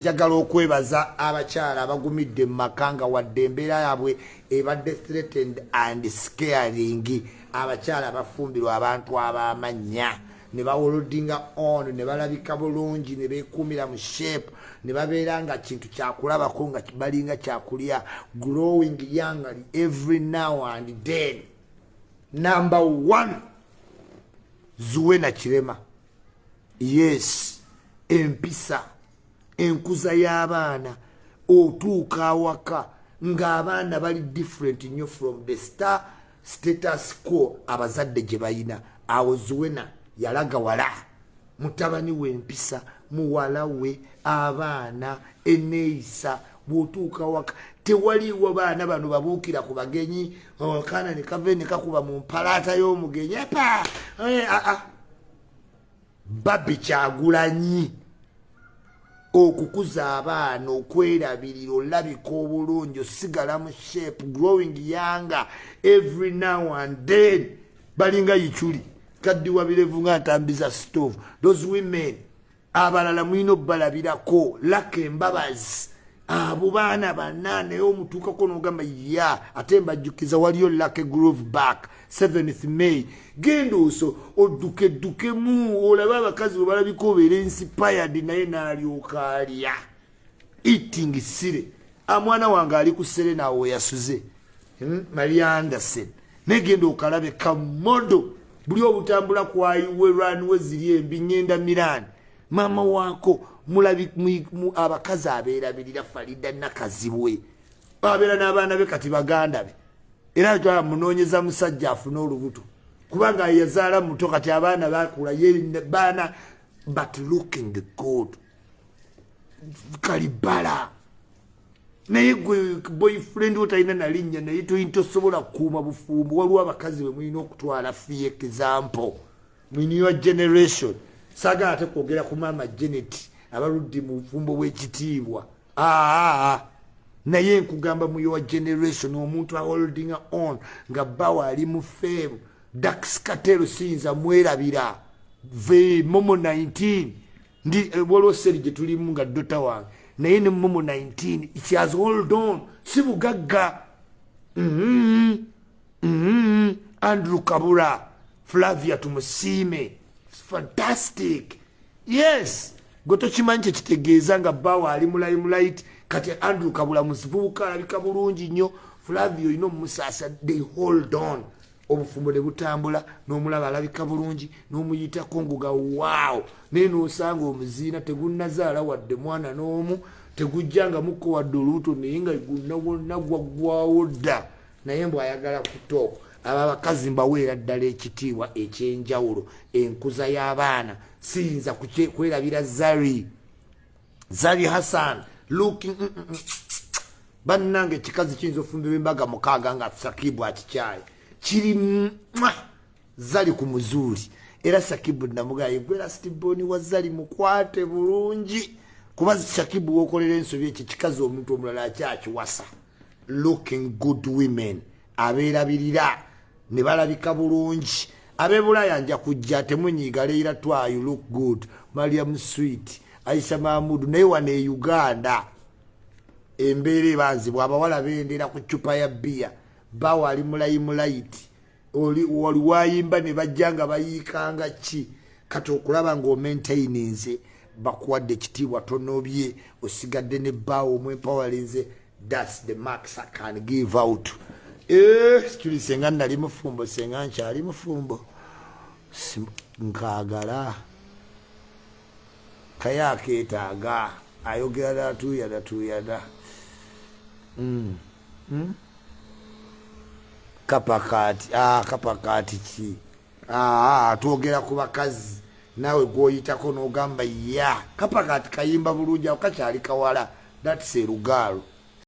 Njagala okwebaza abakyala abagumidde mu makanga wadde embeera yaabwe ebadde threatened and scaring. Abakyala abafumbirwa abantu ab'amannya ne bawolodinga on ne balabika bulungi ne beekuumira mu shape ne babeera nga kintu kyakulabako nga balinga kyakulya, growing youngly every now and then. Number 1, Zuwena Kirema. Yes, empisa. Enkuza y'abaana otuuka awaka ng'abaana bali different nnyo from the status quo abazadde gye bayina. Awo Zuwena yalaga wala, mutabani we empisa, muwala we, abaana, eneeyisa. Bw'otuuka awaka tewaliwo baana bano babuukira ku bagenyi, kaana ne kave ne kakuba mu mpalaata y'omugenyi. Babbi Kyagulanyi okukuza abaana, okwerabirira, olabika obulungi, osigala mu shape, growing younger every now and then. Balinga yichuli kaddiwa birevu nga ntambiza stove. Those women abalala mwino balabirako lake embabazi. Abo baana banaane omutuukako n'ogamba ya ate mbajjukiza waliyo Lucky Groove back 7th May. Genda oso oddukemu olaba abakazi bwe balabika obeera inspired naye n'alyoka alya eating sire. Mwana wange ali ku Serena awo yasuze Maria Anderson. Negenda okalabe kamodo buli obutambula kwayiwe runway ziri embi ngenda Milan. Mama wako mulabi abakazi abeerabirira Farida Nakazibwe abeera n'abaana be kati baganda be era twa munoonyeza musajja afuna olubuto kubanga yazaala muto kati abaana bakula baana but looking good kalibala naye gwe boyfriend otalina na linnya naye tosobola kukuuma bufumbo. Waliwo abakazi be mulina okutwala fee example mu new generation. Saga ate kwogera ku Mama Janet abaludde mu bufumbo bw'ekitiibwa. Naye nkugamba mu your generation omuntu holding on nga bawa ali mu fame. Dax Katero siyinza mwerabira ve Momo 19 ndi waliwo seri gye tulimu nga dota wange naye ne Momo 19 she has hold on si bugagga. Andrew Kabura, Flavia Tumusiime, fantastic. Yes, goto chimanyi kitegeeza nga bawa ali mulayi mulaiti kati Andrew Kabula musivubuka alabika bulungi nnyo. Flavio ino musasa, they hold on. Obufumbo ne butambula n'omulaba alabika bulungi n'omuyitako nguga wow. Neno osanga omuziina tegunnazaala wadde mwana n'omu, tegujjanga muko wadde olubuto naye nga wonna gwaggwawo dda. Naye mbw ayagala kutooko. Aba bakazi mbaweera ddala ekitiibwa ekyenjawulo. Enkuza y'abaana siyinza kwerabira Zari Hassan looking bannange ekikazi kiyinza ofumbirwa embaga mukaaga nga Sakibu akikyaye kiri Zari ku muzuuli. Era Sakibu namugaye gwera Stiboni wa Zari mukwate bulungi kuba Sakibu wokolera ensobi ekyo kikazi omuntu omulala akyakiwasa. Looking good women abeerabirira ne balabika bulungi. Ab'Ebulaya nja kujja temunyiiga Leila Twa you look good, Mariam Sweet, Aisha Mahmood. Naye wano e Uganda embeera ebanzibwa abawala bendera ku ccupa ya bbiya bawa ali mulayiti oli wayimba ne bajja nga bayiikanga ki kati okulaba ng'omaintaininze bakuwadde ekitiibwa tonobye osigadde ne bbaawo omwempawalinze. That's the max I can give out. Sikiri senga nali mufumbo senga nkyali mufumbo nkagala kaya keetaaga ayogera datuyada kapakati ki twogera ku bakazi naawe gwoyitako n'ogamba ya kapakati kayimba bulungi ako kakyali kawala. That's Serugalo.